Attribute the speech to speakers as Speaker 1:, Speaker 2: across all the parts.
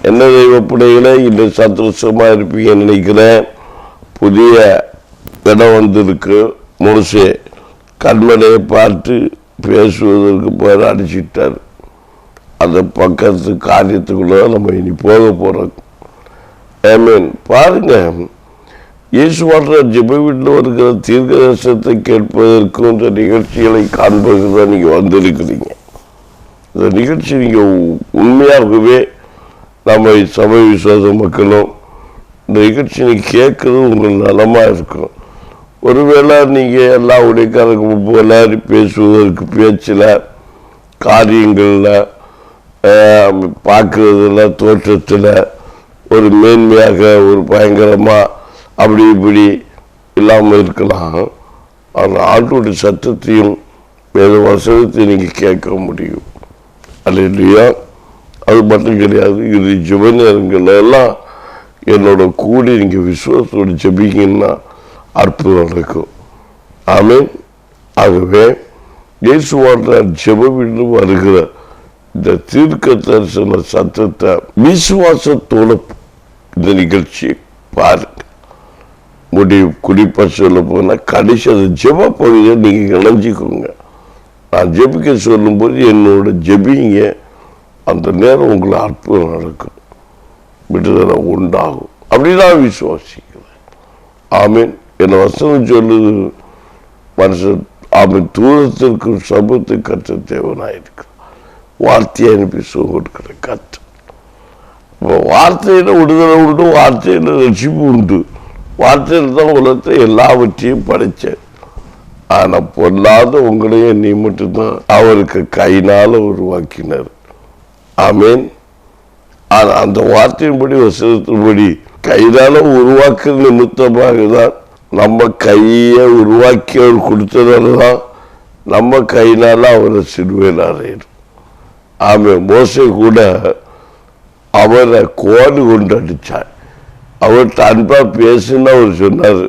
Speaker 1: என்ன தெய்வ பிள்ளைகளே, இன்னும் சந்தோஷமாக இருப்பீங்கன்னு நினைக்கிறேன். புதிய இடம் வந்திருக்கு. மோசே கண்மலையை பார்த்து பேசுவதற்கு போராடிச்சிட்டார். அந்த பக்கத்து காரியத்துக்குள்ள நம்ம இனி போக போகிறோம். ஆமென். பாருங்க, இயேசுவாற்ற ஜெப வீட்டில் வருகிற தீர்க்க தரிசனத்தை கேட்பதற்கும் இந்த நிகழ்ச்சிகளை காண்பதற்கு தான் நீங்கள் வந்திருக்கிறீங்க. இந்த நிகழ்ச்சி நீங்கள் உண்மையாகவே நம்ம சபை விசுவாச மக்களும் இந்த நிகழ்ச்சி நீங்கள் கேட்குறது உங்களுக்கு நலமாக இருக்கும். ஒருவேளை நீங்கள் எல்லா உடைக்காரங்க போல பேசுவதற்கு, பேச்சில், காரியங்களில், பார்க்குறதுல, தோற்றத்தில் ஒரு மேன்மையாக, ஒரு பயங்கரமாக அப்படி இப்படி இல்லாமல் இருக்கலாம். அந்த ஆண்டோடைய சத்தத்தையும் வேத வசனத்தையும் நீங்கள் கேட்க முடியும். அல்லேலூயா. அது மட்டும் கிடையாது, இது ஜெப நேரங்கள் எல்லாம் என்னோட கூடி நீங்கள் விசுவாசத்தோடு ஜெபிங்கன்னா அற்புதம் நடக்கும். ஆமென். ஆகவே இயேசுவாற்ற ஜெப வீடு வருகிற இந்த தீர்க்க தரிசன சத்தத்தை விசுவாசத்தோடு இந்த நிகழ்ச்சியை பாருங்க. முடிவு குறிப்பாக சொல்ல போனால் கடைசி அந்த ஜெப பகுதியை நீங்கள் இணைஞ்சிக்கோங்க. நான் ஜெபிக்க சொல்லும்போது என்னோட ஜெபிங்க. அந்த நேரம் உங்களுக்கு அற்புதம் நடக்கும், விடுதலை உண்டாகும். அப்படிதான் விசுவாசிக்கிறேன். ஆமீன். என்ன வசனம் சொல்லுது, மனுஷன் ஆமீன் தூரத்திற்கு சமூகத்தை கற்ற தேவனாயிருக்கிறார். வார்த்தையை அனுப்பி சுகம் கொடுக்கிற கற்று. வார்த்தையில் விடுதலை உண்டு, வார்த்தையில் ரட்சிப்பு உண்டு. வார்த்தையில் தான் உலகத்தை எல்லாவற்றையும் படைச்சேன். ஆனால் பொல்லாத உங்களையும் நீ மட்டும்தான் அவருக்கு கையினால் உருவாக்கினார். ஆமீன். ஆனால் அந்த வார்த்தையின்படி, வசனத்தின்படி கையினால் உருவாக்குற நிமித்தமாக தான் நம்ம கையை உருவாக்கி அவர் கொடுத்ததால தான் நம்ம கையினால் அவரை சிலுவையில் அறையணும். ஆமீன். மோசே கூட அவரை கோடு கொண்டு அடித்தார். அவர்கிட்ட அன்பா பேசுன்னு அவர் சொன்னார்.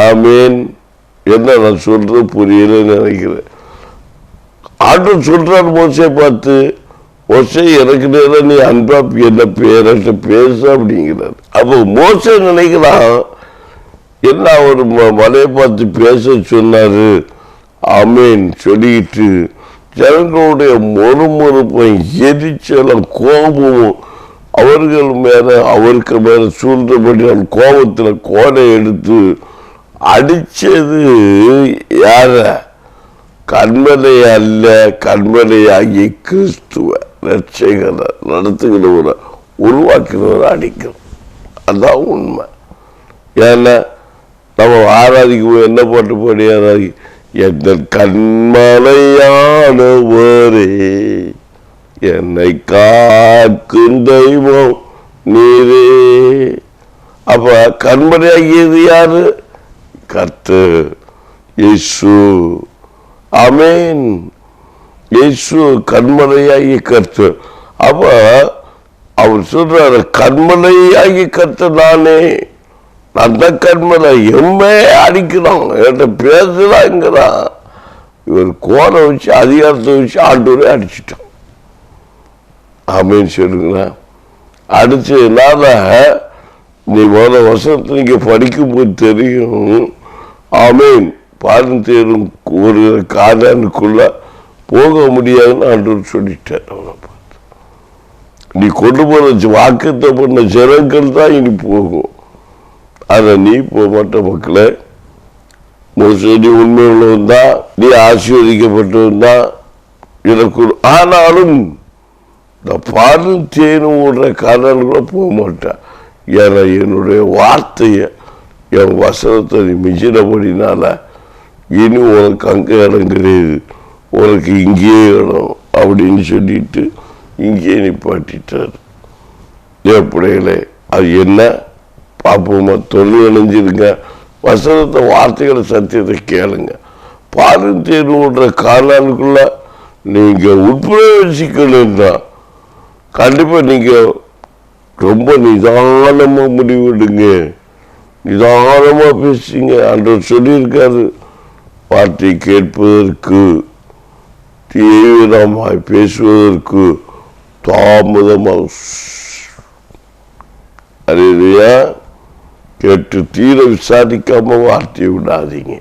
Speaker 1: ஆமீன். என்ன நான் சொல்றது புரியலன்னு நினைக்கிறேன். ஆண்டவர் சொல்றார் மோசே பார்த்து, மோசே எனக்கு நேரம் நீ அன்பா என்ன பேரட்ட பேச அப்படிங்கிறார். அப்போ மோசே நினைக்கிறான், என்ன அவர் மலையை பார்த்து பேச சொன்னாரு. ஆமீன் சொல்லிட்டு ஜனங்களுடைய மொறுமொறுப்பும் எரிச்சலும் கோபமும் அவர்கள் மேல, அவருக்கு மேல சூழ்ந்தபடி கோபத்தில் கோடை எடுத்து அடிச்சது யார? கண்மலை அல்ல, கண்மலையாகி கிறிஸ்துவ ரட்சகரை நடத்துகிறவரை உருவாக்குறவரை அடிக்கிறோம். அதுதான் உண்மை. ஏன்னா நம்ம ஆராதிக்கும் என்ன பாட்டு பாடி ஆராதி, எந்த கண்மலையானவரே என்னை காக்கும் தெய்வம் நீரே. அப்ப கண்மலையாகியது யாரு? கர்த்தர் இயேசு. ஆமீன். இயேசு கண்மலையாகி கர்த்தர். அப்ப அவர் சொல்றாரு, கண்மலையாகி கர்த்தர் நானே. அந்த கண்மலை எம்மே அடிக்கிறான், என்கிட்ட பேசலாங்கிறான். இவர் கோரை வச்சு அதிகாரத்தை வச்சு ஆண்டவரே அடிச்சுட்டான். ஆமீன் சொல்லுங்களா. அடிச்சதுனால நீ முதல்ல வசனத்தை நீங்க படிக்கும்போது தெரியும். ஆமீன். பாலும் தேரும் ஒரு காதானுக்குள்ள போக முடியாதுன்னு ஆண்டவர் சொல்லிட்டார். அவனை பார்த்து நீ கொண்டு போன வாக்குத்த பண்ண ஜனங்கள் தான் இனி போகும். அதை நீ போக மாட்ட. மக்களை மோசே நீ உண்மையுள்ளவன் தான், நீ ஆசீர்வதிக்கப்பட்டவன் தான் எனக்கு. ஆனாலும் இந்த பாலும் தேனும் ஓடுற காதானுக்குள்ள போக மாட்டேன். ஏன்னா என்னுடைய வார்த்தையை, என் வசனத்தை நீ மிஞ்சினபடினால இனி உனக்கு அங்கே இடம் கிடையாது, உனக்கு இங்கேயே இடம் அப்படின்னு சொல்லிட்டு இங்கேயே நிப்பாட்டிட்டார். பிள்ளைகளே, அது என்ன பார்ப்போமா? தொழில் இணைஞ்சிருங்க. வசனத்தை, வார்த்தைகளை, சத்தியத்தை கேளுங்க. பாலும் தேர்வு ஓடுற காலானுக்குள்ள நீங்க உட்பிரவேசிக்கணும்னா கண்டிப்பா நீங்க ரொம்ப நிதானமா முடிவெடுங்க. நிதானமா பேசுங்க. ஆண்டவர் சொல்லியிருக்காரு, வார்த்தை கேட்பதற்கு தீவிரமாய் பேசுவதற்கு தாமதமாக அல்லேலூயா. கேட்டு தீர விசாரிக்காம வார்த்தையை விடாதீங்க.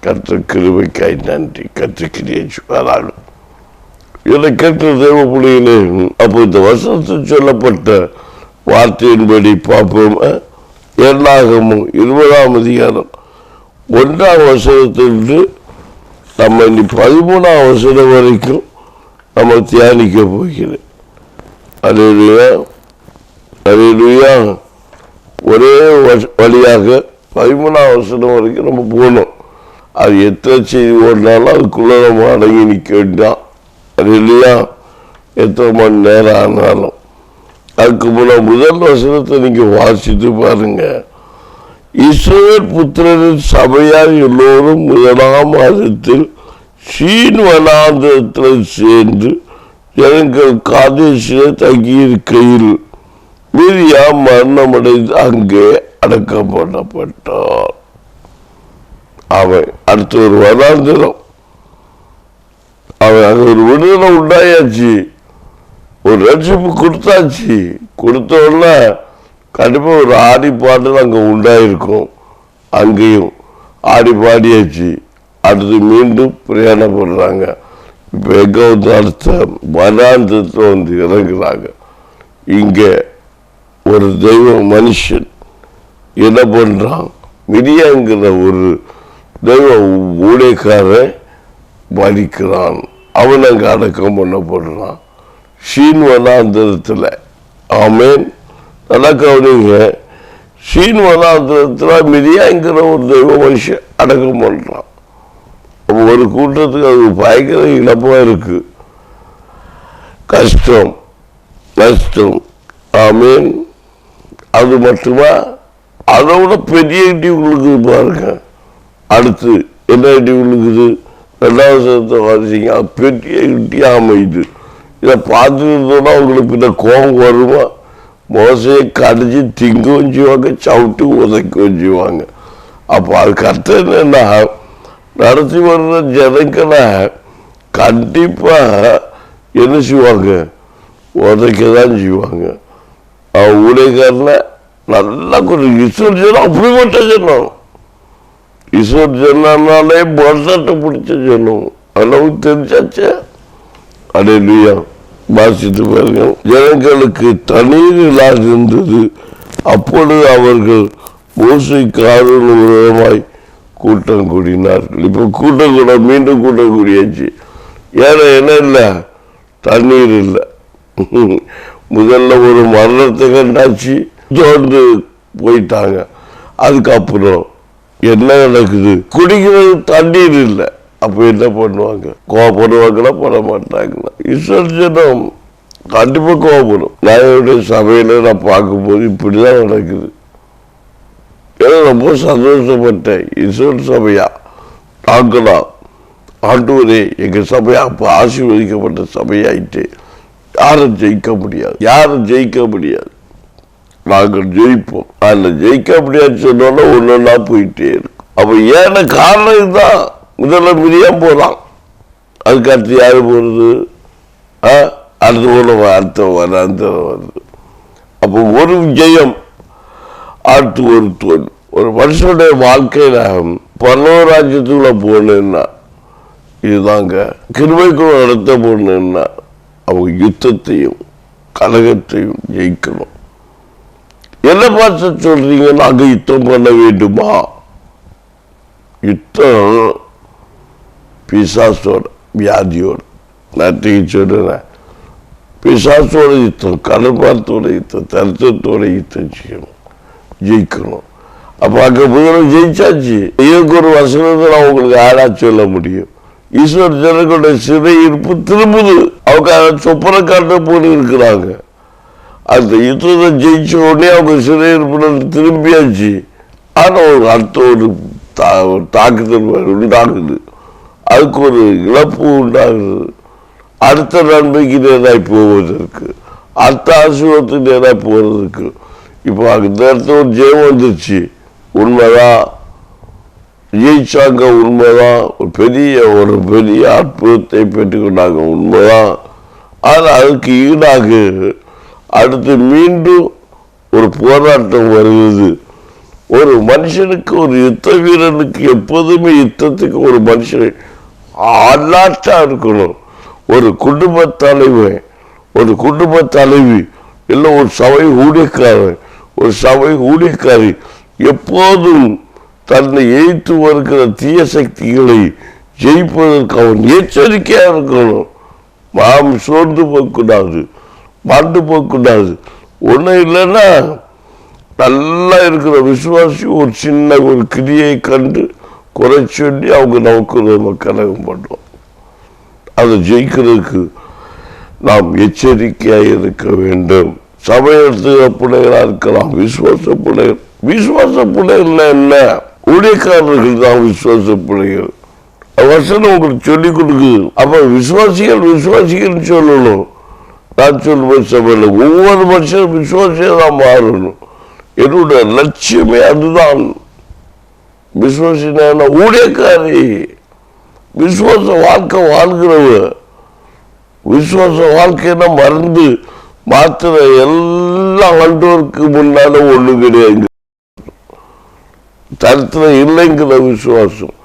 Speaker 1: கர்த்தர் கிருபைக்காய் நன்றி. கர்த்தர் கிரியை செய்வாராக. இதை கேட்ட தேவ பிள்ளைகளே, அப்போ இந்த வசனத்தில் சொல்லப்பட்ட வார்த்தையின்படி பார்ப்போம். என்னாகமும் 20ஆம் அதிகாரம் 1ஆம் வசனத்திலிருந்து நம்ம இனி 13ஆம் வசனம் வரைக்கும் நம்ம தியானிக்க போகிறேன். அல்லேலூயா, அல்லேலூயா. ஒரே வழியாக 13ஆம் வசனம் வரைக்கும் நம்ம போகணும். அது எத்தனை செய்தி ஓடினாலும் அதுக்குள்ள நம்ம அடங்கி நிற்க வேண்டாம். அது இல்லையா, எத்தனை மணி நேரம் ஆனாலும். அதுக்கு முதல் வசனத்தை நீங்க வாசித்து பாருங்க. இஸ்ரவேல் புத்திரரின் சபையார் எல்லோரும் 1ஆம் மாதத்தில் சீன் வனாந்திரத்தில் சேர்ந்து ஜனங்கள் காதேசிலே தங்கியிருக்கையில் மிரியாம் மரணமடைந்து அங்கே அடக்கம் பண்ணப்பட்டார். அவன் அடுத்த ஒரு வனாந்திரம், அவன் அங்க ஒரு விடுதலை உண்டாயாச்சு, ஒரு ரட்சிப்பு கொடுத்தாச்சு. கொடுத்த உடனே கண்டிப்பா ஒரு ஆடி பாடல் அங்க உண்டாயிருக்கும். அங்கேயும் ஆடி பாடியாச்சு. அடுத்து மீண்டும் பிரயாணப்படுறாங்க. இப்ப எங்க வந்து அடுத்த வனாந்திரத்தில் வந்து இறங்குறாங்க. இங்க ஒரு தெய்வ மனுஷன் என்ன பண்றான், மிரியாங்கிற ஒரு தெய்வ ஊழியக்காரன் மறிக்கிறான். அவன் அங்க அடக்கம் பண்ணப்படுறான் சீன் வனாந்திரத்தில். ஆமேன். நல்லா கவனிங்க. சீன் வனாந்திரத்தில் மிரியாங்கிற ஒரு தெய்வ மனுஷன் அடக்கம் பண்றான். ஒரு கூட்டத்துக்கு அது பயங்கர இழப்பா இருக்கு, கஷ்டம், நஷ்டம். ஆமீன். அது மட்டுமா, அதை விட பெரிய இடி உங்களுக்கு பாருங்க. அடுத்து என்ன இடி விழுக்குது? 2வது சதத்தை வாசிங்க. பெரிய இடி அமைது. இதை பார்த்துக்கிட்டோன்னா உங்களுக்கு பின்ன கோபம் வருமா? மோசையை கடிச்சு திங்கவும் செய்வாங்க, சவுட்டு உதைக்கவும் செய்வாங்க. அப்போ அது கரெக்டாக என்னன்னா, நடத்தி வர்ற ஜனங்களை கண்டிப்பா என்ன செய்வாங்க, உதைக்கதான் செய்வாங்க. அவன் ஊழியக்காரன நல்லா கொஞ்சம் ஈஸ்வர் ஜனம், அப்படிப்பட்ட ஜனம். ஈஸ்வர் ஜனாலே மொசட்டை பிடிச்ச ஜனம். அளவுக்கு தெரிஞ்சாச்சே. அல்லேலூயா. வாசித்து பாருங்க. ஜனங்களுக்கு தண்ணீர் இல்லாது இருந்தது. அப்பொழுது அவர்கள் மோசேக்கு ஆரோனுக்கு விரோதமாய் கூட்டம் கூடினார்கள். இப்ப கூட்டம் கூட மீண்டும் கூட்டம் கூடியாச்சு. ஏன்னா என்ன இல்லை, தண்ணீர் இல்லை. முதல்ல ஒரு மரணத்தை கண்டாச்சு, தோண்டு போயிட்டாங்க. அதுக்கப்புறம் என்ன நடக்குது, குடிக்கிறது தண்ணீர் இல்லை. அப்ப என்ன பண்ணுவாங்க? கோபப்படுவாங்களா, பட மாட்டாங்களா? இஸ்ரவேல் ஜனம் கண்டிப்பா கோபப்படும். நான் என்னுடைய சபையில நான் பார்க்கும்போது இப்படிதான் நடக்குது. ஏன்னா ரொம்ப சந்தோஷப்பட்டேன். இஸ்ரவேல் சபையா நாங்களா, ஆண்டவரே எங்க சபையா அப்ப ஆசீர்வதிக்கப்பட்ட சபையாயிட்டு யாரும் ஜெயிக்க முடியாது, யாரும் ஜெயிக்க முடியாது. நாங்கள் ஜெயிப்போம். அதில் ஜெயிக்க முடியாது சொன்னோன்னா ஒன்னொன்னா போயிட்டே இருக்கும். அப்ப ஏன்னா காரணம் இதுதான். முதல்ல மிரியாம் போறான், அதுக்கு அடுத்து யாரு போறது? அடுத்த போல அடுத்த வருது. அப்போ ஒரு ஜெயம், அடுத்து ஒரு தோல்வி. ஒரு மனுஷனுடைய வாழ்க்கையில பரலோகராஜ்யத்துக்குள்ள போகணுன்னா இதுதாங்க. கிருபைக்குள்ள நடத்த போகணுன்னா அவங்க யுத்தத்தையும் கலகத்தையும் ஜெயிக்கணும். என்ன பார்த்து சொல்றீங்கன்னா அங்க யுத்தம் பண்ண வேண்டுமா? யுத்தம் பிசாசோட, வியாதியோட. நேற்றைக்கு சொல்றேன், பிசாசோட யுத்தம், கடற்பாரத்தோட யுத்தம், தரித்திரத்தோட யுத்தம் செய்யணும், ஜெயிக்கணும். அப்ப அங்க முதல்ல ஜெயிச்சாச்சு. இதுக்கு ஒரு வசனத்தை நான் உங்களுக்கு ஆடா சொல்ல முடியும். ஈஸ்வர் ஜனங்களுடைய சிறை இருப்பு திரும்புது. அவங்க சொப்பனை காட்ட போட்டு இருக்கிறாங்க. அந்த யுத்தத்தை ஜெயிச்ச உடனே அவங்க சிறை இருப்பு திரும்பியாச்சு. ஆனா ஒரு அடுத்த ஒரு தாக்குதல் உண்டாகுது, அதுக்கு ஒரு இழப்பு உண்டாகுது. அடுத்த நன்மைக்கு நேராய் போவதற்கு, அடுத்த ஆசீர்வாதத்துக்கு நேராய் போறதுக்கு. இப்போ அந்த இடத்துல ஒரு ஜெயம் வந்துருச்சு, உண்மைதான். ஜெயிச்சாங்க, உண்மைதான். ஒரு பெரிய அற்புதத்தை பெற்றுக்கொண்டாங்க, உண்மைதான். ஆனால் அதுக்கு ஈடாக அடுத்து மீண்டும் ஒரு போராட்டம் வருகிறது. ஒரு மனுஷனுக்கு, ஒரு யுத்த வீரனுக்கு எப்போதுமே யுத்தத்துக்கு ஒரு மனுஷன் அல்லாட்டா இருக்கணும். ஒரு குடும்ப தலைவன், ஒரு குடும்ப தலைவி, இல்லை ஒரு சபை ஊழியக்காரன், ஒரு சபை ஊழியக்காரி எப்போதும் தன்னை எய்த்து வருகிற தீய சக்திகளை ஜெயிப்பதற்கு அவன் எச்சரிக்கையா இருக்கணும். நாம் சோர்ந்து போகக்கூடாது, மாண்டு போகக்கூடாது. ஒன்றும் இல்லைன்னா நல்லா இருக்கிற விசுவாசி ஒரு சின்ன ஒரு கிரியை கண்டு குறை சொல்லி அவங்க நமக்கு நம்ம கலகம் பண்ணுவோம். அதை ஜெயிக்கிறதுக்கு நாம் எச்சரிக்கையாக இருக்க வேண்டும். சமயத்துக்கு பிள்ளைகளா இருக்கலாம், விசுவாச பிள்ளைகள். விசுவாச பிள்ளைகள் என்ன? ஊழியக்காரர்கள் தான் விசுவாச பிள்ளைகள். வசனம் உங்களுக்கு சொல்லிக் கொடுக்குது. அப்ப விசுவாசிகள் விசுவாசிகள் சொல்லணும். நான் சொல்லுவேன் சபையில் ஒவ்வொரு மனுஷனும் விசுவாசியாக தான் மாறணும். என்னுடைய லட்சியமே அதுதான். விசுவாசின ஊழியக்காரி, விசுவாச வாழ்க்கை வாழ்கிறவ. விசுவாச வாழ்க்கைன்னா மறந்து மாத்திர எல்லாம் ஆண்டவருக்கு முன்னால ஒண்ணு கிடையாது. தரத்துல இல்லைங்கிற விசுவாசம்,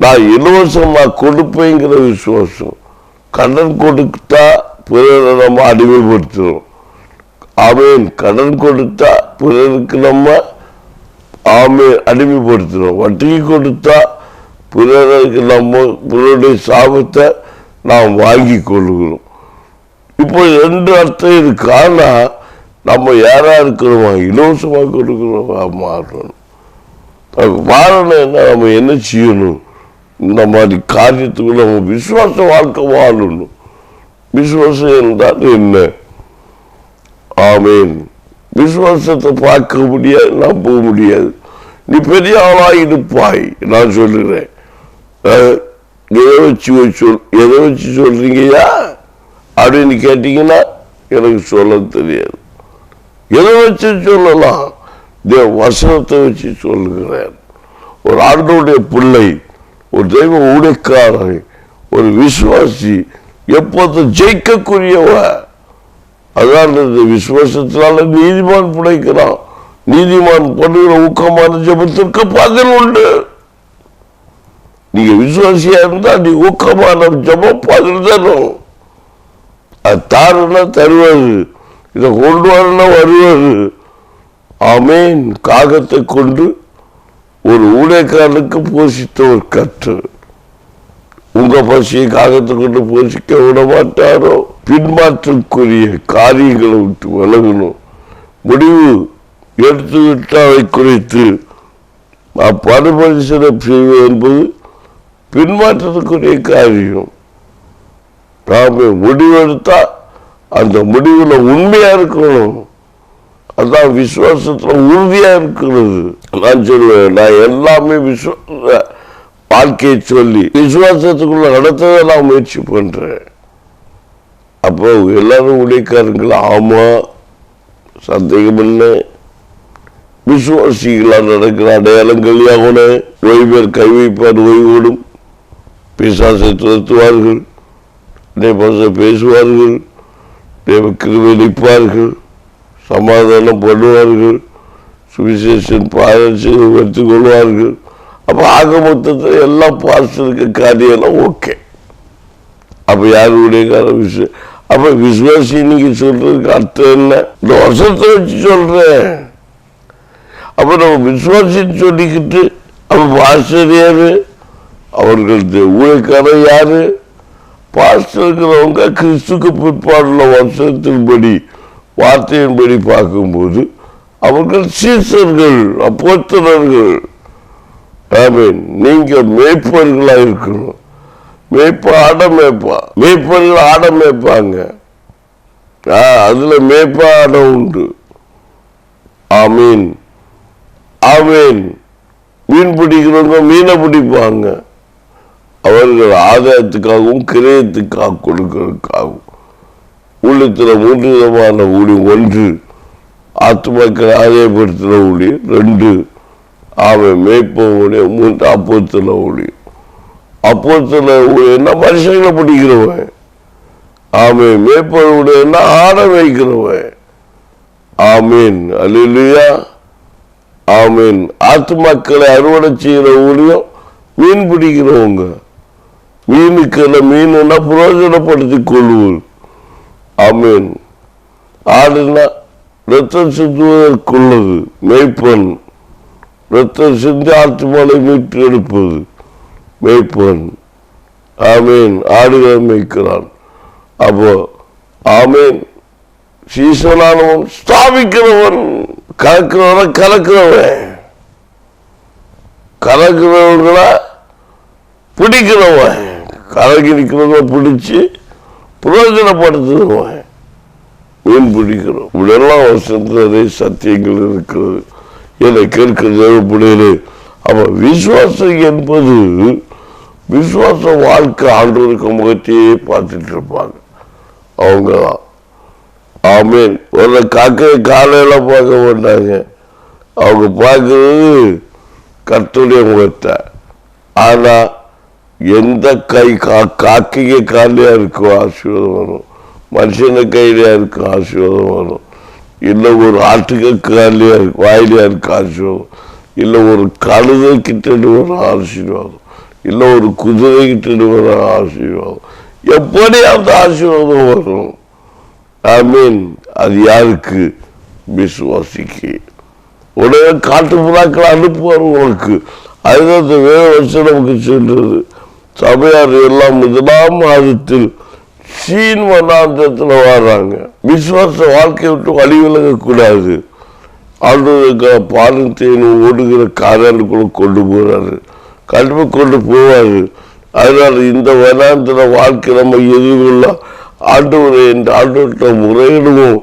Speaker 1: நான் இலவசமா கொடுப்பேங்கிற விசுவாசம். கடன் கொடுத்தா பிறரை நம்ம அடிமைப்படுத்துறோம். ஆமேன். கடன் கொடுத்தா பிறருக்கு நம்ம அடிமைப்படுத்துறோம். வட்டிக்கு கொடுத்தா பிறருக்கு நம்ம பிறருடைய சாபத்தை நாம் வாங்கி கொள்கிறோம். இப்போ ரெண்டு அர்த்தம் இருக்கு. ஆனா நம்ம யாரா இருக்கிறோமா? இலவசமா கொடுக்கிறோமா மாறணும். மாறணும் என்ன? நம்ம என்ன செய்யணும்? இந்த மாதிரி காரியத்துக்கு நம்ம விசுவாச வாழ்க்கை வாழணும். விசுவாசம் என்றால் என்ன? ஆமேன். விசுவாசத்தை பார்க்க முடியாது, நம்ப முடியாது. நீ பெரிய ஆளாய் இருப்பாய். நான் சொல்லுறேன். எதை வச்சு சொல்றீங்கயா அப்படின்னு கேட்டீங்கன்னா எனக்கு சொல்ல தெரியாது. எதை வச்சு சொல்லலாம்? வசனத்தை வச்சு சொல்லுகிறேன். ஒரு ஆண்டவருடைய பிள்ளை, ஒரு தெய்வ ஊழியக்காரன், ஒரு விசுவாசி எப்போது ஜெயிக்கக்கூடியவ. அதான் இந்த விசுவாசத்தினால நீதிமான் பிழைக்கிறான். நீதிமான் பண்ணுகிற ஊக்கமான ஜெபத்திற்கு பதில் உண்டு. நீங்க விசுவாசியா இருந்தா நீ ஊக்கமான ஜெபம் பதில் தரும். அது தாருன்னா தருவாரு, இதை கொண்டு வரனா வருவாரு. ஆமேன். காகத்தை கொண்டு ஒரு ஊழியக்காரனுக்கு போஷித்த ஒரு கற்று. உங்க பசியை காகத்தை கொண்டு போஷிக்க விட மாட்டாரோ? பின்மாற்றக்குரிய காரியங்களை விட்டு விலகணும். முடிவு எடுத்துவிட்டு அதை குறித்து பரிசீலனை செய்வது என்பது பின்மாற்றத்துக்குரிய காரியம். நாம முடிவெடுத்தா அந்த முடிவுல உண்மையா இருக்கணும். அதான் விசுவாசத்துல உறுதியா இருக்கிறது. நான் சொல்லுவேன், நான் எல்லாமே வாழ்க்கையை சொல்லி விசுவாசத்துக்குள்ள நடத்தவே நான் முயற்சி பண்றேன். அப்போ எல்லாரும் ஊழியக்காரங்களா? ஆமா, சந்தேகம் இல்லை. விசுவாசிகளா நடக்கிற அடையாளங்கள் யாவன? ஓய்வர் கை வைப்பார், ஓய்வோடும் பிசாசை துரத்துவார்கள், பேசுவார்கள், கிருபை நிற்பார்கள், சமாதானம் பண்ணுவார்கள், சுவிசேஷன் பாயம் செய்து வைத்துக் கொள்வார்கள். அப்ப ஆக மொத்தத்தில் எல்லாம் பாஸ்டருக்கு காரியெல்லாம் ஓகே. அப்ப யாருடைய விஷயம்? அப்ப விசுவாசி நீங்க சொல்றதுக்கு அர்த்தம் என்ன? இந்த வருஷத்தை வச்சு சொல்றேன். அப்ப நம்ம விசுவாசின்னு சொல்லிக்கிட்டு அப்ப பாஸ்டர் யாரு? அவர்களுக்கு ஊழியக்காரர் யாரு? பாஸ்டருங்கிறவங்க கிறிஸ்துக்கு பிற்பாடுள்ள வருஷத்தின்படி வார்த்தையின்படி பார்க்கும்போது அவர்கள் சீசர்கள், அப்போஸ்தலர்கள். நீங்க மேய்ப்பர்களா இருக்கணும். மேய்ப்பர்கள் ஆட மேய்ப்பாங்க. அதுல மேய்ப்பா ஆடம் உண்டு. ஆமீன் ஆமீன். மீன் பிடிக்கிறவங்க மீனை பிடிப்பாங்க. அவர்கள் ஆதாயத்துக்காகவும் கிரயத்துக்காக கொடுக்கிறதுக்காகவும். ஊழியத்தில் 3 விதமான ஊழியம். 1 ஆத்துமாக்களை ஆதாயப்படுத்துகிற ஊழியம். 2 மேய்ப்ப ஊழியம். 3 அப்போஸ்தல ஊழியம். அப்போஸ்தல ஊழியம்னா மனுஷங்களை பிடிக்கிறவன். மேய்ப்ப ஊழியம்னா ஆட வைக்கிறவன். ஆமீன். அல்லேலூயா. ஆமீன். ஆத்துமாக்களை அறுவடை செய்கிற ஊழியம் மீன் பிடிக்கிறவங்க. மீனுக்கு மீனுன்னா பிரயோஜனப்படுத்திக் கொள்வோம். ஆமீன். ஆடுனா ரத்தம் சிந்துவதற்குள்ளது. மேய்ப்பன் ரத்தம் சிந்தி ஆத்துமாலை மீட்டு எடுப்பது மேய்ப்பன். ஆமீன். ஆடுகளை மேய்க்கிறான். அப்போ ஆமீன். சீசனானவன் ஸ்தாபிக்கிறவன், கலக்கிறவன் கலக்கிறவங்களா பிடிக்கிறவன், கலக்கி நிற்கிறவங்க பிடிச்சி பிரயோஜனப்படுத்துறவன் மீன் பிடிக்கிறோம். இப்படியெல்லாம் வசனத்தில் சத்தியங்கள் இருக்கிறது. என்னை கேட்கிற தேவைப்படுகிறது. அப்ப விசுவாசம் என்பது விசுவாச வாழ்க்கை ஆண்டவருக்கு முகத்தையே பார்த்துட்டு இருப்பாங்க அவங்கதான். ஆமீன். ஒரு காலையில பார்க்க மாட்டாங்க. அவங்க பார்க்கறது கர்த்தருடைய முகத்தை. ஆனா எந்த கை காக்கைய காலையா இருக்கோ ஆசீர்வாதம் வரும், மனுஷன கையிலையா இருக்கும் ஆசீர்வாதம் வரும், இல்லை ஒரு ஆட்டுக்கு காலையா இருக்கு வாயிலையா இருக்கு ஆசீர்வாதம், இல்லை ஒரு கழுதை கிட்ட வர ஆசீர்வாதம், இல்லை ஒரு குதிரை கிட்ட வர ஆசீர்வாதம். எப்படி அந்த ஆசீர்வாதம் வரும்? ஆமீன். அது யாருக்கு? விசுவாசிக்கு. உடனே காட்டு புறாக்களை அனுப்புவார் உங்களுக்கு. அதுதான் வேற வருஷம் நமக்கு சொல்றது. சபையார் எல்லாம் 1ஆம் மாதத்தில் சீன் வனாந்தரத்தில் வர்றாங்க. விசுவாச வாழ்க்கையை விட்டு வழி விலகக்கூடாது. ஆண்டவருக்கு பாலும் தேனும் ஓடுகிற காதாளுக்குள்ள கொண்டு போறாரு, கண்டிப்பாக கொண்டு போவாரு. அதனால இந்த வனாந்தர வாழ்க்கை நம்ம எதிர்கொள்ள ஆண்டவரை என்று ஆண்டவர்கிட்ட முறையிடுவோம்.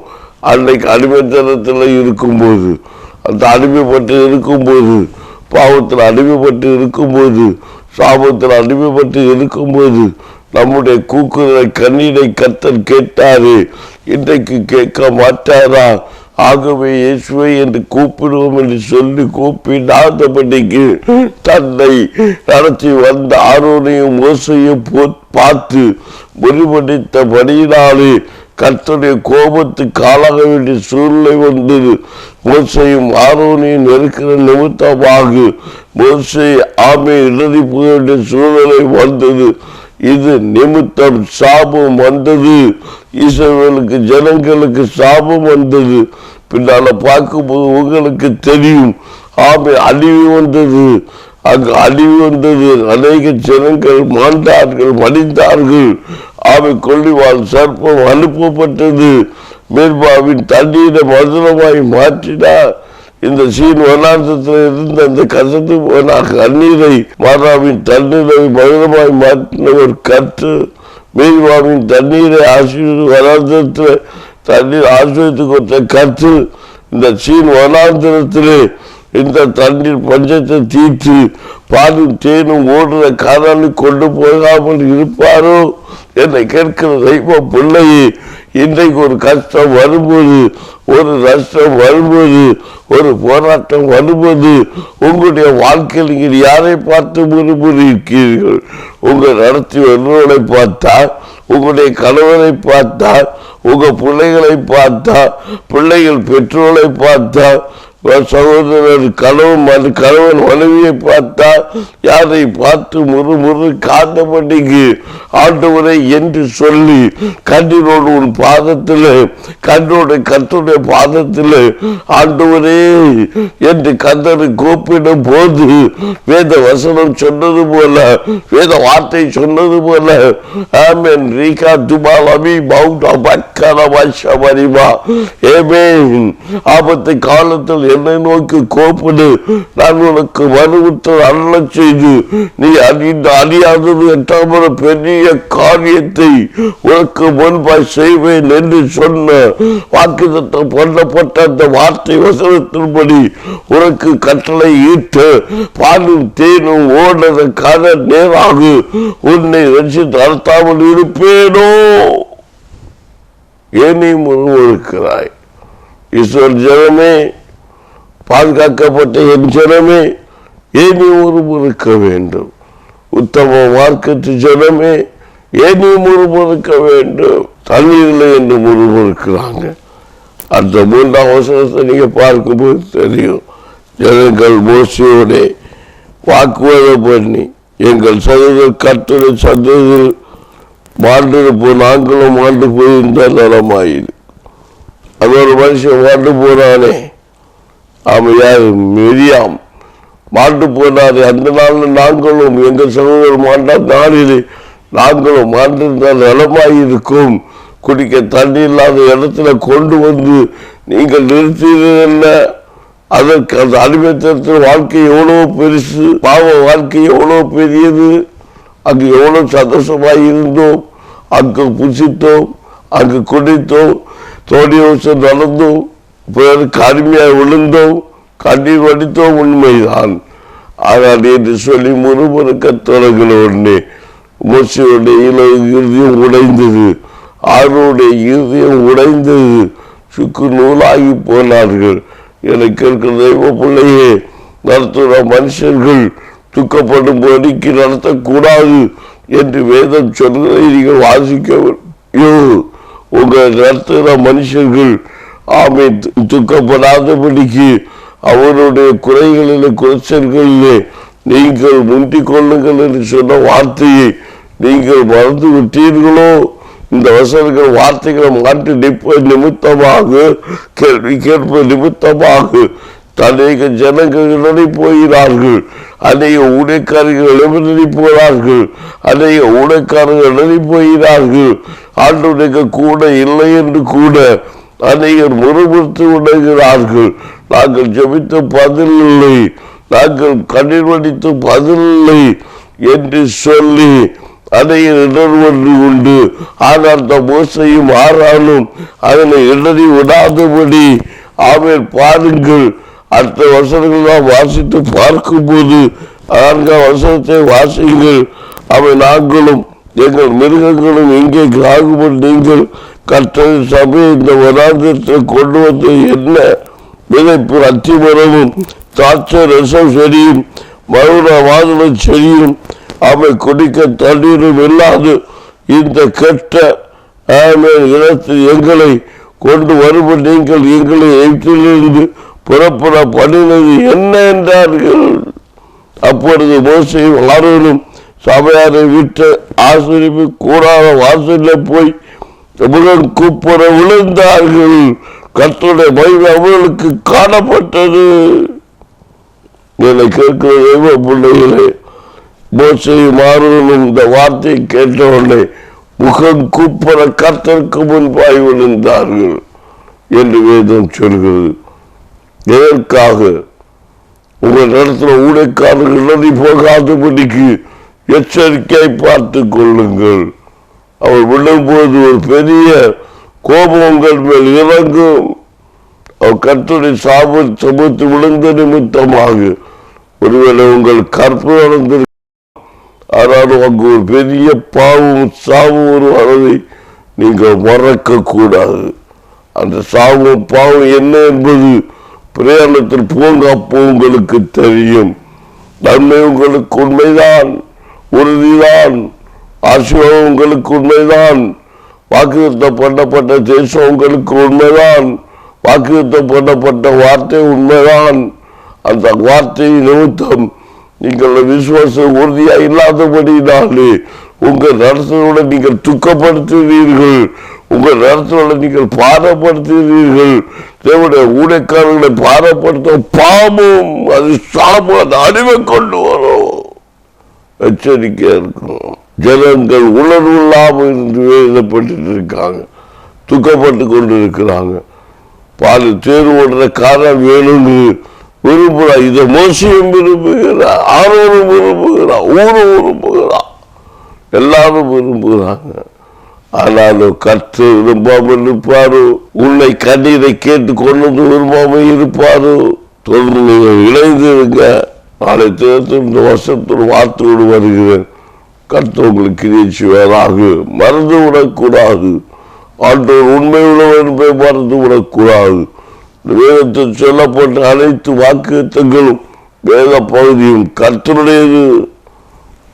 Speaker 1: அன்னைக்கு அடிமைத்தனத்தில் இருக்கும்போது, அந்த அடிமைப்பட்டு இருக்கும்போது, பாவத்தில் அடிமைப்பட்டு இருக்கும்போது, சாபத்தில் அடிமைப்பட்டு இருக்கும்போது, நம்முடைய கூக்குரலை கண்ணீரை கர்த்தர் கேட்டாரு. இன்றைக்கு கேட்க மாட்டாரா? ஆகவே இயேசுவை என்று கூப்பிடுவோம் என்று சொல்லி கூப்பிடாதபடிக்கு தன்னை நடத்தி வந்த ஆரோனையும் மோசையும் பார்த்து முறிவடித்தபடியினாலே கர்த்தருடைய கோபத்துக்கு ஆளாக வேண்டிய சூழ்நிலை வந்தது. மோசையும் ஆரோனையும் நெருக்கிற நிமித்தமாக மோசை ஆமை இறுதி போக வேண்டிய சூழ்நிலை வந்தது. இது நிமித்தம் சாபம் வந்தது. இஸ்ரவேலுக்கு ஜனங்களுக்கு சாபம் வந்தது. பின்னால பார்க்கும்போது உங்களுக்கு தெரியும், ஆமை அழிவு வந்தது. அங்கு அழிவு வந்தது. அநேக ஜனங்கள் மாண்டார்கள், மடிந்தார்கள். ஆமை கொள்ளிவாள் சர்ப்பம் அனுப்பப்பட்டது. மேற்பாவின் தண்ணீரை மதுரமாய் மாற்றினார். இந்த சீன் வனாந்தரத்தில் இருந்த அந்த கசந்து போன கண்ணீரை மாறாவின் தண்ணீரை மதுரமாய் மாற்றினவர் கற்று மேற்பாவின் தண்ணீரை வனாந்தரத்தில் தண்ணீர் ஆசிரியத்து கொடுத்த கற்று இந்த சீன் வனாந்தரத்திலே இந்த தண்ணீர் பஞ்சத்தை தீர்த்து பாலும் தேனும் ஓடுற காதாலி கொண்டு போகாமல் இருப்பாரோ? என்னை கேட்கிற தெய்வ பிள்ளையே, இன்றைக்கு ஒரு கஷ்டம் வரும்போது, ஒரு நஷ்டம் வரும்போது, ஒரு போராட்டம் வரும்போது, உங்களுடைய வாழ்க்கையில் நீங்கள் யாரை பார்த்து முறுமுறுக்கிறீர்கள்? உங்கள் நடத்தி வருவதை பார்த்தா, உங்களுடைய கணவரை பார்த்தா, உங்க பிள்ளைகளை பார்த்தா, பிள்ளைகள் பெற்றோரை பார்த்தா, சகோதரர் கணவன் மனைவியை பார்த்தா, யாரை பார்த்து முறுமுறு காந்தபடிக்கு ஆண்டவரை என்று சொல்லி கண்ணீரோடு உன் பாதத்தில், கண்ணோட கர்த்தருடைய பாதத்தில் ஆண்டவரே என்று கர்த்தரை கூப்பிடும் போது வேத வசனம் சொன்னது போல, வேத வார்த்தை சொன்னது போல, ஆமென். ரீகா துபாலமி பவுண்டா பக்கர வஷமரிமா ஏமேன். ஆபத்து காலத்தில் என்னை நோக்கி கோப்படு, நான் உனக்கு மறுவிட்டு அருள செய்து நீ அறியாதது எட்டாம பெரிய காரியத்தை உனக்கு முன்பாய் செய்வேன் என்று சொன்ன வாக்குத்தத்தம் பண்ணப்பட்ட அந்த வார்த்தை வசனத்தின்படி உனக்கு கட்டளை ஈட்டு பாலும் தேனும் ஓடுற கால நேராக உன்னை ரட்சி நடத்தாமல் இருப்பேனோ? ஏனி முழுவதுக்கிறாய் ஈஸ்வர் ஜனமே, பாதுகாக்கப்பட்ட என் ஜனமே, ஏனி முறுமுறுக்க வேண்டும். உத்தம மார்க்கத்து ஜனமே, ஏனி முறுமுறுக்க வேண்டும். தண்ணீரில் என்று முறுமுறுக்கிறாங்க. அந்த 3ஆம் வசனத்தை நீங்க பார்க்கும்போது தெரியும். ஜனங்கள் மோசையோட வாக்குவாதம் பண்ணி, எங்கள் சகோதரர் கர்த்தருடைய சந்ததியில் மாண்டிருப்போம், நாங்களும் மாண்டு போயிருந்தால் நலமாயிரு. அது ஒரு மனுஷன் மாண்டு போனானே, அவன் யார்? மிரியாம் மாண்டு போனாரு. அந்த நாளில் நாங்களும் எங்கள் சகோதரர் மாண்டா நாளில் நாங்களும் மாண்டிருந்தால் நலமாயிருக்கும். குடிக்க தண்ணி இல்லாத இடத்துல கொண்டு வந்து நீங்கள் நிறுத்தீர்கள். அதற்கு அந்த அடிமைத்தனத்தின் வாழ்க்கை எவ்வளவு பெருசு, பாவ வாழ்க்கை எவ்வளவு பெரியது. அங்கு எவ்வளவு சந்தோஷமாய் இருந்தோம், அங்கு புசித்தோம், அங்கு குடித்தோம், தோடி வருஷம் நடந்தோம், பிறருக்கு அருமையாய் விழுந்தோம், கண்ணீர் வடித்தோம், உண்மைதான். ஆனால் என்று சொல்லி முறுமுறுக்க தொடங்கின உடனே மோசையுடைய இருதயம் உடைந்தது, ஆரோடைய இருதயம் உடைந்தது, சுக்கு நூலாகி போனார்கள். எனக்கு இருக்கிற தெய்வ பிள்ளையே, நடத்துகிற மனுஷர்கள் துக்கப்படும் படிக்கு நடத்தக்கூடாது என்று வேதம் சொல்கிறதை நீங்கள் வாசிக்க. உங்கள் நடத்துகிற மனுஷர்கள் ஆமை துக்கப்படாதபடிக்கு அவருடைய குறைகளிலே குறைச்சல்களிலே நீங்கள் முந்திக் கொள்ளுங்கள் என்று சொன்ன வார்த்தையை நீங்கள் மறந்து விட்டீர்களோ? இந்த வசனங்கள் வார்த்தைகளை மாற்றி நிமித்தமாக, கேள்வி கேட்பது நிமித்தமாக அநேக ஜனங்கள் இடறி போகிறார்கள், அநேக ஊழியக்காரர்கள் இடறி போகிறார்கள், அநேக ஊழியக்காரர்கள் இடறி போகிறார்கள். ஆண்டவருக்கு கூட இல்லை என்று கூட அநேகர் முறுமுறுத்து விடுகிறார்கள். நாங்கள் ஜெபித்த பதில் இல்லை, நாங்கள் கண்ணீர் வடித்து பதில் இல்லை என்று சொல்லி அநேகர் இடர்வன்று உண்டு. ஆனால் மோசையும் ஆரானும் அதனை இடறி விடாதபடி ஆமென். பாருங்கள், அடுத்த வசனங்கள் நாம் வாசித்து பார்க்கும் போது 4ஆம் வசனத்தை வாசிங்கள். அவை நாங்களும் எங்கள் மிருகங்களும் எங்கே ஆகும்போது நீங்கள் கர்த்தரின் சபையை இந்த வனாந்திரத்தில் கொண்டு வந்து என்ன விதைப்பு அத்தி மரமும் திராட்சை ரசம் செடியும் மதுர மாதுளை செடியும் அவை குடிக்க தண்ணீரும் இல்லாது இந்த கெட்ட இடத்தில் எங்களை கொண்டு வரும்போது நீங்கள் எங்களை எகிப்திலிருந்து புறப்பட பண்ணினது என்ன என்றார்கள். அப்பொழுது மோசேயும் ஆரோனும் சபையாரை விட்டு ஆசிரியப்பு கூடாத வாசலில் போய் முகம் கூப்புற விழுந்தார்கள். கர்த்தருடைய மகிமை அவர்களுக்கு காணப்பட்டது. என்னை கேட்கிற தெய்வ பிள்ளைகளே, மோசேயும் ஆரோனும் இந்த வார்த்தையை கேட்டவுடனே முகம் கூப்புற கர்த்தருக்கு முன்பாய் விழுந்தார்கள் என்று வேதம் சொல்கிறது. எதற்காக? உங்கள் இடத்துல ஊழியக்காரர்கள் இடறி போகாதபடிக்கு எச்சரிக்கையை பார்த்து கொள்ளுங்கள். அவர் விழும்போது ஒரு பெரிய கோபம் உங்கள் மேல் இறங்கும். அவர் கர்த்தருடைய சமூகத்தில் விழுந்த நிமித்தமாக ஒருவேளை உங்கள் கற்பு நடந்திருக்கும். ஆனாலும் அங்கு ஒரு பெரிய பாவம் சாவும் ஒரு வரதை நீங்கள் மறக்க கூடாது. அந்த சாவும் பாவம் என்ன என்பது பிரயாணத்தில் போங்க, அப்போ உங்களுக்கு தெரியும். நன்மை உங்களுக்கு உண்மைதான், உறுதிதான், ஆசீர்வாதம் உங்களுக்கு உண்மைதான், வாக்குத்தம் பண்ணப்பட்ட தேசம் உங்களுக்கு உண்மைதான், வாக்குத்தம் பண்ணப்பட்ட வார்த்தை உண்மைதான். அந்த வார்த்தை நிமித்தம் நீங்கள் விசுவாசம் உறுதியா இல்லாதபடினாலே உங்கள் நடத்தோட நீங்கள் துக்கப்படுத்துவீர்கள், உங்கள் நடத்தோட நீங்கள் பாரப்படுத்துவீர்கள். தேவனுடைய ஊழியக்காரர்களை பாரப்படுத்த பாவம், அது சாபம், அது அழிவை கொண்டு வரும். எச்சரிக்கையா இருக்கும். ஜனங்கள் உணர்வு இல்லாமல் இருந்து எழுதப்பட்டு இருக்காங்க, துக்கப்பட்டு கொண்டு இருக்கிறாங்க. பால் தேர்வு ஓடுற காரணம் வேணும்னு விரும்புகிறா. இதை மோசையும் விரும்புகிறா, ஆரோனும் விரும்புகிறா, ஊரும் விரும்புகிறா, எல்லாரும் விரும்புகிறாங்க. ஆனாலும் கற்று விரும்பாமல் இருப்பாரோ? உன்னை கண்ணீரை கேட்டு கொண்டு விரும்பாமல் இருப்பாரோ? தொடர்ந்து நீங்கள் இணைந்திருங்க. நாளை தேர்த்து இந்த வருஷத்தோடு வார்த்தையோடு வருகிறேன். கர்த்தர் உங்களுக்கு கிரிச்சுவராக. மறந்து விடக்கூடாது. ஆண்டவர் உண்மை உள்ளவர் என்பதை மறந்து விடக்கூடாது. வேதத்தில் சொல்லப்பட்ட அனைத்து வாக்குத்தங்களும் வேத பகுதியும் கர்த்தருடையது.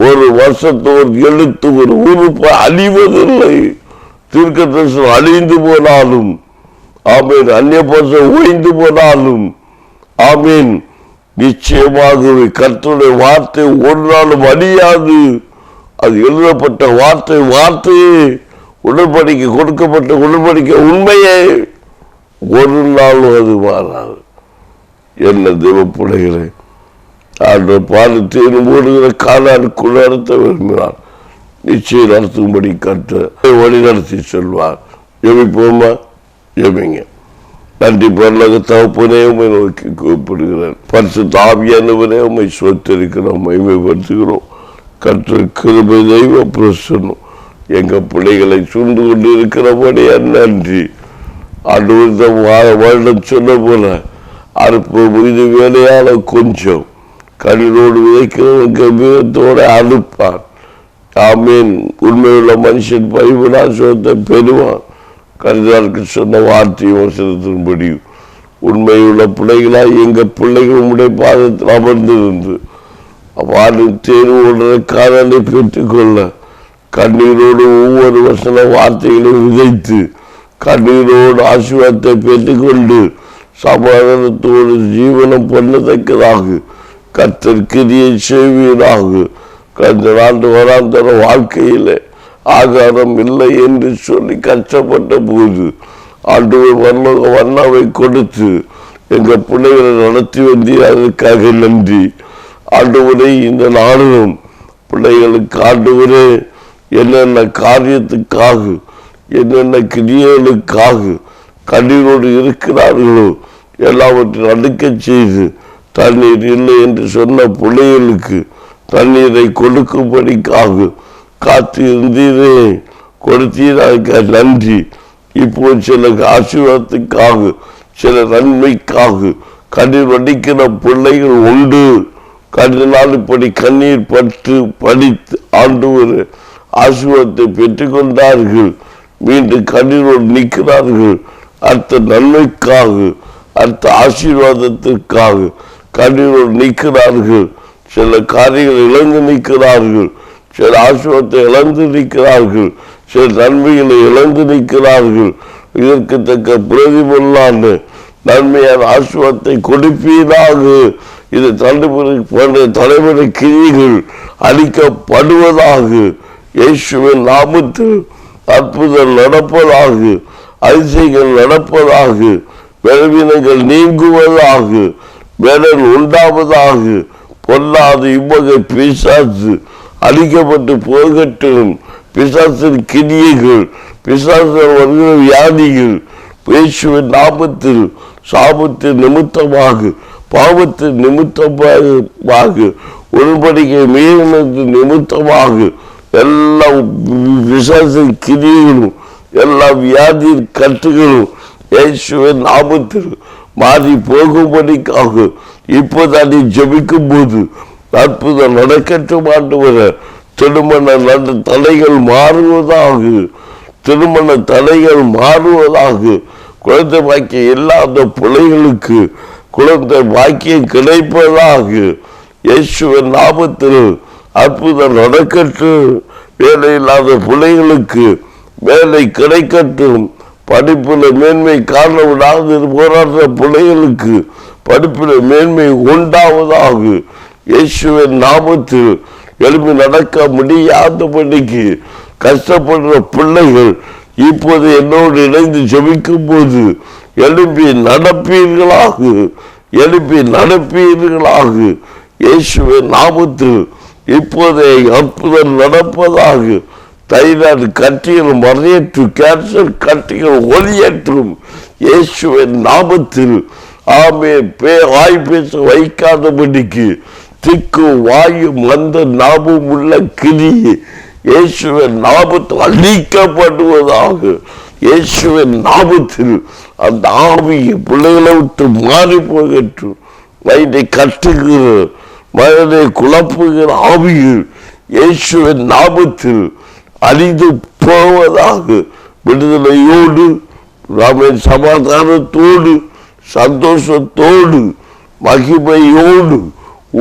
Speaker 1: ஒரு வருஷத்தோடு எழுத்து ஒரு உறுப்பு அழிவதில்லை. தீர்க்கதரிசனம் அழிந்து போனாலும் ஆமீன். அந்நிய பாஷை ஓய்ந்து போனாலும் ஆமீன் நிச்சயமாகவே கர்த்தருடைய வார்த்தை ஒரு நாளும் அழியாது. அது எழுதப்பட்ட வார்த்தையே உடன்படிக்கை கொடுக்கப்பட்ட உடன்படிக்கை உண்மையே ஒரு நாளும் அது மாறாது. என்ன தேவ பிள்ளைகளே, ஆண்டவர் பால் தேனும் ஓடுகிற காலானுக்குள் நடத்த விரும்பினார். நிச்சயம் நடத்தும்படி கர்த்தர் வழி நடத்தி செல்வார். ஜெபிப்போமா? ஜெபிங்க. நன்றி பரலோக தகப்பனே, உம்மை நோக்கி கூப்பிடுகிறேன். பரிசுத்த ஆவியானவரே, உம்மை ஸ்தோத்திரிக்கிறோம், மகிமைப்படுத்துகிறோம். கர்த்தர் கிருபை தெய்வ பிரசன்னம் எங்க பிள்ளைகளை சூழ்ந்து கொண்டு இருக்கிறபடியா நன்றி. ஆண்டவர் வருடம் சொன்ன போல அறுப்பு மீது வேலையால கொஞ்சம் கண்ணீரோடு விதைக்கிறவன் கம்பீரத்தோடு அறுப்பான். ஆமீன். உண்மையுள்ள மனுஷன் பைபிளா சொத்தை பெறுவான். கருதாருக்கு சொன்ன வார்த்தையும் வசனத்தின்படி உண்மையுள்ள பிள்ளைகளாய் எங்க பிள்ளைகள் உடைய பாதத்தில் அமர்ந்திருந்து அவ்வாறு தேர்வோடு காதலை பெற்றுக்கொள்ள கண்ணீரோடு ஒவ்வொரு வசன வார்த்தைகளையும் விதைத்து கண்ணீரோடு ஆசீர்வாதத்தை பெற்றுக்கொண்டு சமாதானத்தோடு ஜீவனம் பண்ணத்தக்கதாக கர்த்தர் கிரியை செய்வீராக. கடந்த நாட்டு வராந்தர வாழ்க்கையில் ஆகாரம் இல்லை என்று சொல்லி கஷ்டப்பட்ட போது ஆண்டவர் வண்ணாவை கொடுத்து எங்கள் பிள்ளைகளை நடத்தி வந்தீர். அதற்காக நன்றி ஆண்டவரே. இந்த நாளும் பிள்ளைகளுக்கு ஆண்டவரே என்னென்ன காரியத்துக்காக என்னென்ன கிரியைகளுக்காக கண்ணீரோடு இருக்கிறார்களோ எல்லாவற்றையும் அடுக்க செய்து தண்ணீர் இல்லை என்று சொன்ன பிள்ளைகளுக்கு தண்ணீரை கொடுக்கும்படிக்காக காத்து இருந்தீரே, கொடுத்தீராக நன்றி. இப்போ சில ஆசீர்வாதத்துக்காக சில நன்மைக்காக கண்ணீர் வடிக்கிற பிள்ளைகள் உண்டு. கண்ணினால் இப்படி கண்ணீர் பட்டு படித்து ஆண்டவர் ஆசீர்வாதத்தை பெற்றுக்கொண்டார்கள். மீண்டும் கண்ணீரோடு நிற்கிறார்கள். அடுத்த நன்மைக்காக அடுத்த ஆசீர்வாதத்திற்காக கண்ணீரோடு நிற்கிறார்கள். சில காரியங்கள் இழந்து நிற்கிறார்கள். சில ஆசீர்வாதத்தை இழந்து நிற்கிறார்கள். சில நன்மைகளை இழந்து நிற்கிறார்கள். இதற்கு தக்க பிரதிபலனான நன்மையான ஆசீர்வாதத்தை கொடுப்பீராக. இது தலைமுறை கிரிகள் அளிக்கப்படுவதாக. இயேசுவின் நாமத்தில் அற்புதம் நடப்பதாக, அதிசயங்கள் நடப்பதாக, பலவீனங்கள் நீங்குவதாக, பலன் உண்டாவதாக. பொல்லாத இவ்வகை பிசாசு அழிக்கப்பட்டு போகட்டும். பிசாசின் கிரியைகள், பிசாசின் வருகிற வியாதிகள் இயேசுவின் நாமத்தில் சாபத்தின் நிமித்தமாக, பாவத்தின் நிமித்தமாக, உடன்படிக்கை மீறினத்தின் நிமித்தமாக எல்லா பிசாசின் கிரியைகளும் எல்லா வியாதியின் கட்டுகளும் இயேசுவின் நாமத்தில் மாறி போகும்படிக்காக இப்போதான் நீ ஜெபிக்கும் போது அற்புதம் நடக்கட்டும். ஆண்டவரே, திருமண தடைகள் மாறுவதாக, திருமண தடைகள் மாறுவதாக. குழந்தை பாக்கியம் இல்லாத பிள்ளைகளுக்கு குழந்தை பாக்கியம் கிடைப்பதாக. இயேசுவின் நாமத்தில் அற்புதம் நடக்கட்டும். வேலை இல்லாத பிள்ளைகளுக்கு வேலை கிடைக்கட்டும். படிப்பில் மேன்மை காரணவிடாது போராடுற பிள்ளைகளுக்கு படிப்பில் மேன்மை உண்டாவதாக. இயேசுவின் நாமத்தில் எழுப்பி நடக்க முடியாதபடிக்கு கஷ்டப்படுற பிள்ளைகள் இப்போது என்னோடு இணைந்து ஜெபிக்கும் போது எழுப்பி நடப்பீர்களாக, எழுப்பி நடப்பீர்களாக. இயேசுவின் நாமத்தில் இப்போதே அற்புதம் நடப்பதாக. தைராய்டு கட்டிகள் மறையற்றும், கேன்சர் கட்டிகள் ஒளியற்றும். இயேசுவின் நாமத்தில் ஆமே வாய் பேச வைக்காதபடிக்கு திக்கு வாயு மந்த நாபம் உள்ள கிரியை இயேசுவின் நாமத்தில் அழிக்கப்படுவதாக. இயேசுவின் நாமத்தில் அந்த ஆவியை பிள்ளைகளை விட்டு மாறி போகட்டும். வயிற்றை கட்டுகிற மனதை குழப்புகிற ஆவியில் இயேசுவின் நாமத்தில் அழிந்து போவதாக. விடுதலையோடு ராமன் சமாதானத்தோடு சந்தோஷத்தோடு மகிமையோடு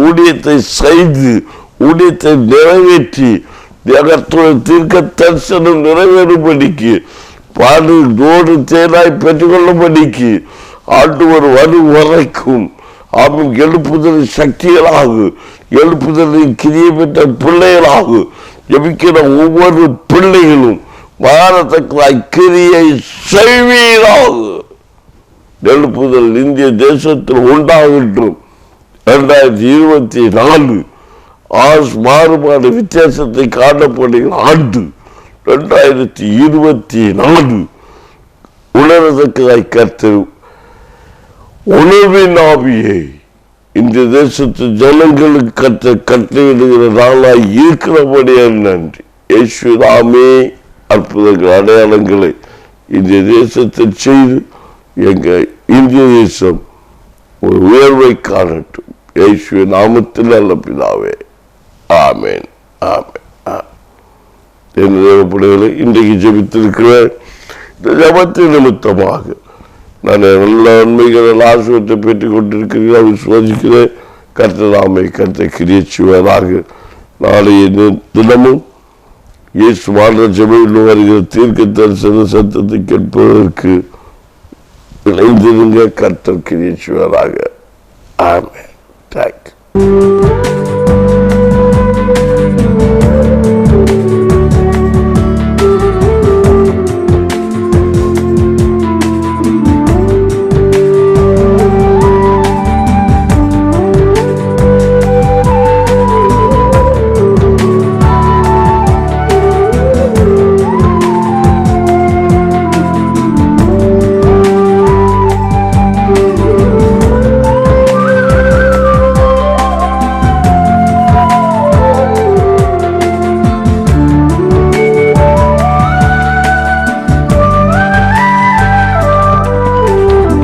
Speaker 1: ஊழியத்தை செய்து ஊழியத்தை நிறைவேற்றி தீர்க்க தரிசனம் நிறைவேறும்படிக்கு பாடோடு தேனாய் பெற்றுக்கொள்ளும்படிக்கு ஆண்டவர் வரும் வரைக்கும் அவன் எழுப்புதலின் சக்திகளாகும், எழுப்புதலின் கிரியை பெற்ற பிள்ளைகளாகும் ஜெபிக்கிற ஒவ்வொரு பிள்ளைகளும் மாறத்தக்க கிரியை செய்வீராகும். எழுப்புதல் இந்திய தேசத்தில் உண்டாகட்டும். 2024 மாறுபாடு வித்தியாசத்தை காணப்படுகிற ஆண்டு 2024 உணரத்தக்கதாய் கர்த்தர் உணர்வின் ஆவியை இந்த தேசத்து ஜனங்களுக்கு கட்டளையிடுகிற நாளாய் இருக்கிறபடியே நன்றி. இயேசுவே அற்புதங்கள் அடையாளங்களை இந்த தேசத்தில் செய்து எங்க இந்திய தேசம் ஒரு உயர்வை காணட்டும். இயேசுவே நாமத்தில் நல்ல பிதாவே, ஆமென், ஆமென். என்ன தேவப்படுகளை இன்றைக்கு ஜெபித்திருக்கிற இந்த ஜெபத்தின் நிமித்தமாக நான் நல்ல உண்மைகள் ஆசிரியத்தை பெற்றுக் கொண்டிருக்கிறேன், விசுவாசிக்கிறேன். கர்த்தராமை கர்த்தர் கிரியை செய்வதாக. நாளைய தினமும் இயேசு வாழ்ற சபையில் வருகிற தீர்க்க தரிசன சத்தத்தை கேட்பதற்கு இணைந்திருங்க. கர்த்தர் கிரியை செய்வதாக. ஆமென். தேங்க்யூ.